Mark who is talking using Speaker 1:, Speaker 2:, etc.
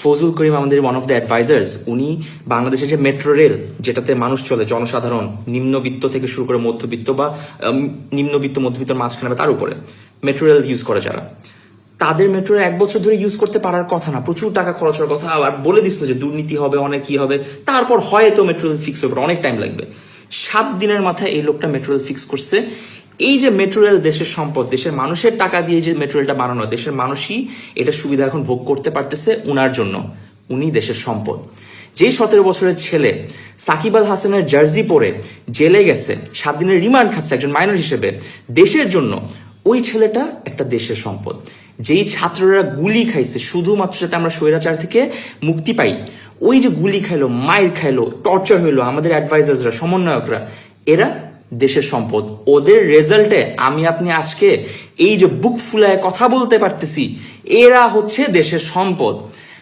Speaker 1: ফজল করিম আমাদের one of the advisers, উনি বাংলাদেশের যে মেট্রো রেল, যেটাতে মানুষ চলে, জনসাধারণ, নিম্নবিত্ত থেকে শুরু করে মধ্যবিত্ত বা নিম্নবিত্ত মধ্যবিত্তের মাঝখানে বা তার উপরে মেট্রো রেল ইউজ করে যারা, তাদের মেট্রো 1 বছর ধরে ইউজ করতে পারার কথা না, প্রচুর টাকা খরচ হওয়ার কথা, আর বলে দিচ্ছিল যে দুর্নীতি হবে, অনেক কি হবে, তারপর হয়তো মেট্রো রেল ফিক্স হবে, অনেক টাইম লাগবে। 7 দিনের মাথায় এই লোকটা মেট্রো রেল ফিক্স করছে। এই যে মেট্রো রেল দেশের সম্পদ, দেশের মানুষের টাকা দিয়ে যে মেট্রো রেলটা বানানো, দেশের মানুষই এটা সুবিধা এখন ভোগ করতে পারতেছে উনার জন্য, উনি দেশের সম্পদ। যেই 17 বছরের ছেলে সাকিব আল হাসানের জার্সি পরে জেলে গেছে, 7 দিনের রিমান্ড খাচ্ছে একজন মাইনর হিসেবে দেশের জন্য, ওই ছেলেটা একটা দেশের সম্পদ। যেই ছাত্ররা গুলি খাইছে শুধুমাত্র যাতে আমরা স্বৈরাচার থেকে মুক্তি পাই, ওই যে গুলি খাইলো, মাইর খাইলো, টর্চার হইলো, আমাদের অ্যাডভাইজার্সরা, সমন্বয়করা, এরা দেশের সম্পদ। ওদের রেজাল্টে আমি আপনি আজকে এই যে বুক ফুলায় কথা বলতে পারতেছি, এরা হচ্ছে দেশের সম্পদ।